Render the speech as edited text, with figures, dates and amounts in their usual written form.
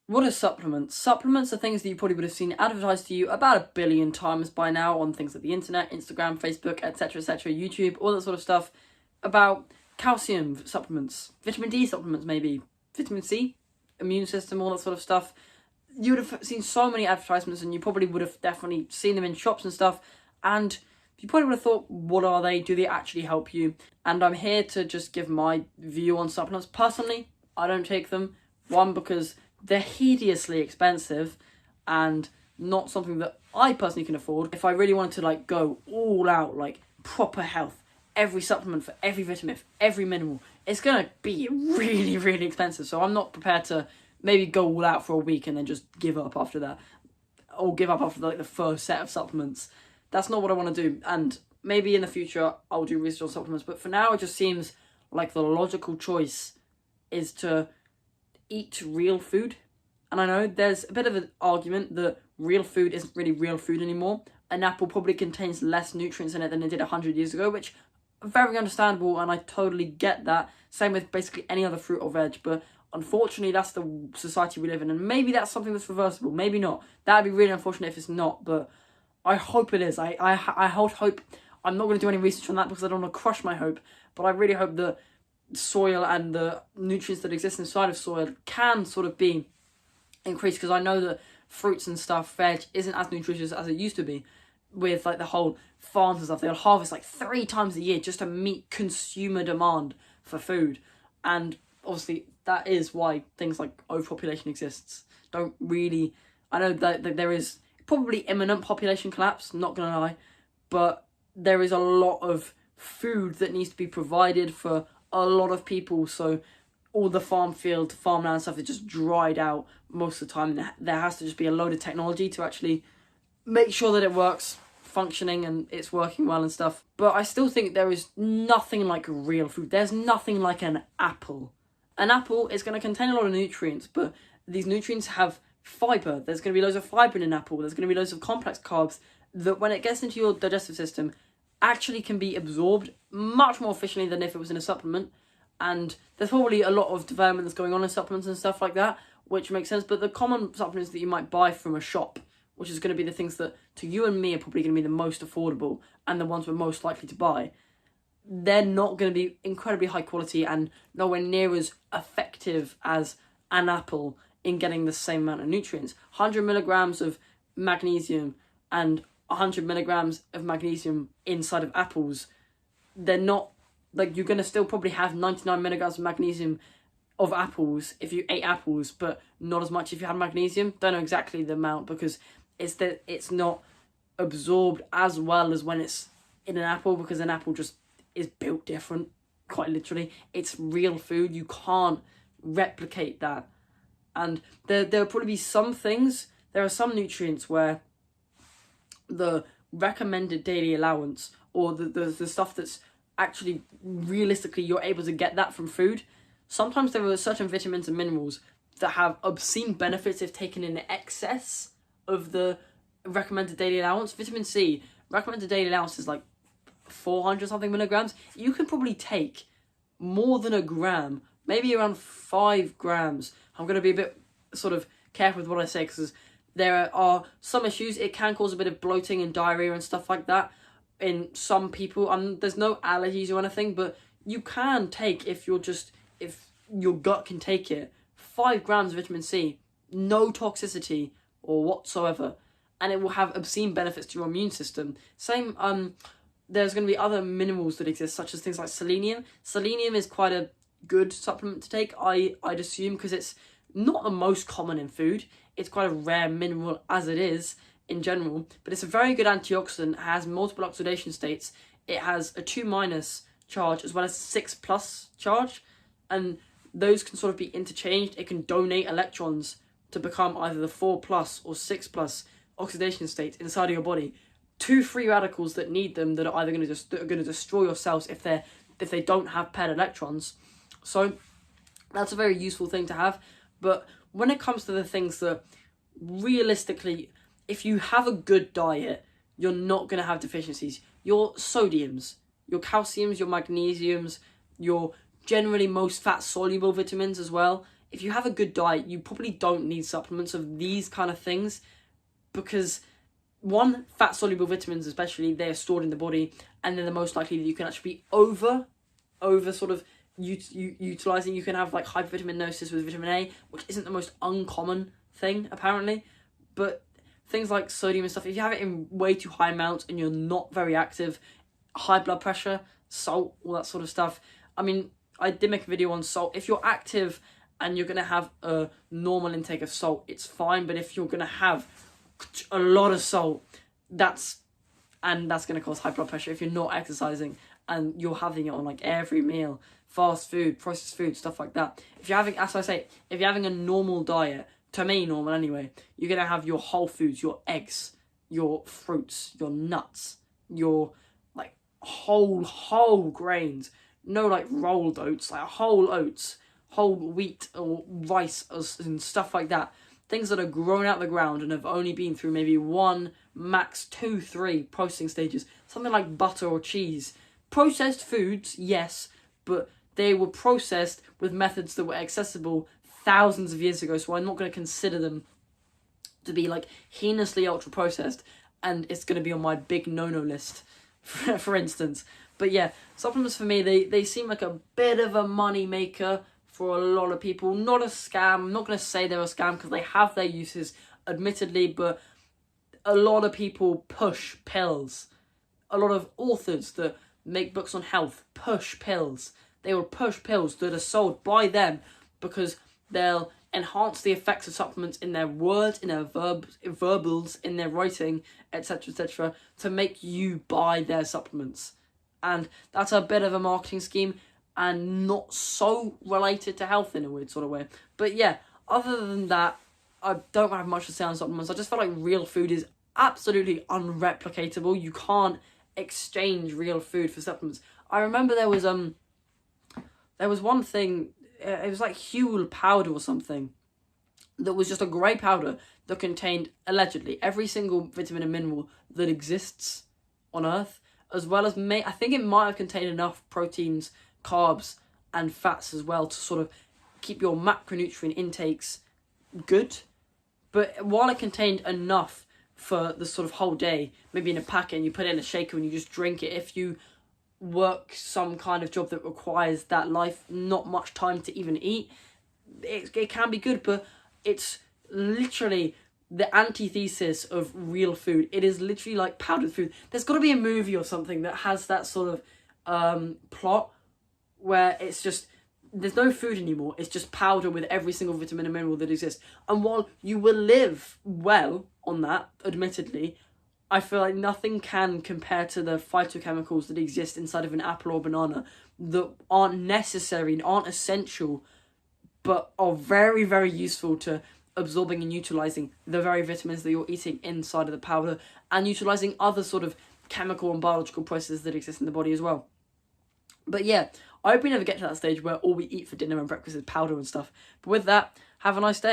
What are supplements? Supplements are things that you probably would have seen advertised to you about 1 billion times by now on things like the internet, Instagram, Facebook, etc, YouTube, all that sort of stuff, about calcium supplements, vitamin D supplements maybe, vitamin C, immune system, all that sort of stuff. You would have seen so many advertisements, and you probably would have definitely seen them in shops and stuff, and you probably would have thought, what are they? Do they actually help you? And I'm here to just give my view on supplements. Personally, I don't take them. One, because they're hideously expensive and not something that I personally can afford. If I really wanted to like go all out, like proper health, every supplement for every vitamin, for every mineral, it's gonna be really, really expensive. So I'm not prepared to maybe go all out for a week and then just give up after that, or give up after like the first set of supplements. That's not what I want to do. And maybe in the future I'll do research on supplements, but for now it just seems like the logical choice is to eat real food. And I know there's a bit of an argument that real food isn't really real food anymore. An apple probably contains less nutrients in it than it did 100 years ago, which very understandable, and I totally get that. Same with basically any other fruit or veg, but unfortunately that's the society we live in, and maybe that's something that's reversible, maybe not. That'd be really unfortunate if it's not, but I hope it is. I hold hope. I'm not going to do any research on that because I don't want to crush my hope, but I really hope that soil and the nutrients that exist inside of soil can sort of be increased, because I know that fruits and stuff, veg, isn't as nutritious as it used to be, with like the whole farms and stuff. They'll harvest like 3 times a year just to meet consumer demand for food, and obviously that is why things like overpopulation exists. Don't really, I know that there is probably imminent population collapse, not gonna lie, but there is a lot of food that needs to be provided for a lot of people, so all the farmland stuff is just dried out most of the time. There has to just be a load of technology to actually make sure that it works, functioning, and it's working well and stuff. But I still think there is nothing like real food. There's nothing like an apple. An apple is going to contain a lot of nutrients, but these nutrients have fibre. There's going to be loads of fibre in an apple. There's going to be loads of complex carbs that when it gets into your digestive system actually can be absorbed much more efficiently than if it was in a supplement. And there's probably a lot of development that's going on in supplements and stuff like that, which makes sense. But the common supplements that you might buy from a shop, which is going to be the things that to you and me are probably going to be the most affordable and the ones we're most likely to buy, they're not going to be incredibly high quality and nowhere near as effective as an apple in getting the same amount of nutrients. 100 milligrams of magnesium and 100 milligrams of magnesium inside of apples, they're not, like, you're going to still probably have 99 milligrams of magnesium of apples if you ate apples, but not as much if you had magnesium. Don't know exactly the amount because it's not absorbed as well as when it's in an apple, because an apple just is built different, quite literally. It's real food. You can't replicate that. And there'll probably be some things, there are some nutrients where the recommended daily allowance, or the stuff that's actually realistically you're able to get that from food. Sometimes there are certain vitamins and minerals that have obscene benefits if taken in excess of the recommended daily allowance. Vitamin C, recommended daily allowance is like 400 something milligrams. You can probably take more than a gram, maybe around 5 grams. I'm going to be a bit sort of careful with what I say because there are some issues. It can cause a bit of bloating and diarrhea and stuff like that in some people. There's no allergies or anything, but you can take, if your gut can take it, 5 grams of vitamin C, no toxicity or whatsoever, and it will have obscene benefits to your immune system. Same, there's going to be other minerals that exist, such as things like selenium. Selenium is quite a good supplement to take, I'd assume, because it's not the most common in food. It's quite a rare mineral as it is in general, but it's a very good antioxidant. It has multiple oxidation states. It has a 2- charge as well as 6+ charge, and those can sort of be interchanged. It can donate electrons to become either the 4+ or 6+ oxidation states inside of your body to free radicals that need them, that are either going to destroy your cells if they don't have paired electrons. So that's a very useful thing to have. But when it comes to the things that realistically, if you have a good diet, you're not going to have deficiencies. Your sodiums, your calciums, your magnesiums, your generally most fat-soluble vitamins as well. if you have a good diet, you probably don't need supplements of these kind of things, because one, fat soluble vitamins especially, they are stored in the body, and they're the most likely that you can actually be over sort of utilizing. You can have like hypervitaminosis with vitamin A, which isn't the most uncommon thing apparently, but things like sodium and stuff, if you have it in way too high amounts and you're not very active, high blood pressure, salt, all that sort of stuff. I mean, I did make a video on salt. If you're active and you're going to have a normal intake of salt, it's fine. But if you're going to have a lot of salt, that's going to cause high blood pressure if you're not exercising and you're having it on like every meal, fast food, processed food, stuff like that. If you're having, as I say, if you're having a normal diet, to me normal anyway, you're going to have your whole foods, your eggs, your fruits, your nuts, your like whole grains, no like rolled oats, like whole oats, whole wheat or rice and stuff like that. Things that are grown out of the ground and have only been through maybe 1, max 2, 3 processing stages. Something like butter or cheese. Processed foods, yes, but they were processed with methods that were accessible thousands of years ago, so I'm not going to consider them to be like heinously ultra processed, and it's going to be on my big no-no list, for instance. But yeah, supplements for me, they seem like a bit of a money maker for a lot of people. Not a scam. I'm not going to say they're a scam because they have their uses, admittedly, but a lot of people push pills. A lot of authors that make books on health push pills. They will push pills that are sold by them because they'll enhance the effects of supplements in their words, in their verbals, in their writing, etc., etc., to make you buy their supplements. And that's a bit of a marketing scheme and not so related to health in a weird sort of way. But yeah, other than that, I don't have much to say on supplements. I just feel like real food is absolutely unreplicatable. You can't exchange real food for supplements. I remember there was one thing, it was like Huel powder or something, that was just a grey powder that contained, allegedly, every single vitamin and mineral that exists on Earth, as well as, I think it might have contained enough proteins, carbs, and fats as well to sort of keep your macronutrient intakes good. But while it contained enough for the sort of whole day, maybe in a packet and you put it in a shaker and you just drink it, if you work some kind of job that requires that not much time to even eat, it can be good, but it's literally the antithesis of real food. It is literally like powdered food. There's got to be a movie or something that has that sort of plot where it's just, there's no food anymore, it's just powder with every single vitamin and mineral that exists. And while you will live well on that, admittedly, I feel like nothing can compare to the phytochemicals that exist inside of an apple or banana that aren't necessary and aren't essential, but are very, very useful to absorbing and utilising the very vitamins that you're eating inside of the powder, and utilising other sort of chemical and biological processes that exist in the body as well. But yeah, I hope we never get to that stage where all we eat for dinner and breakfast is powder and stuff. But with that, have a nice day.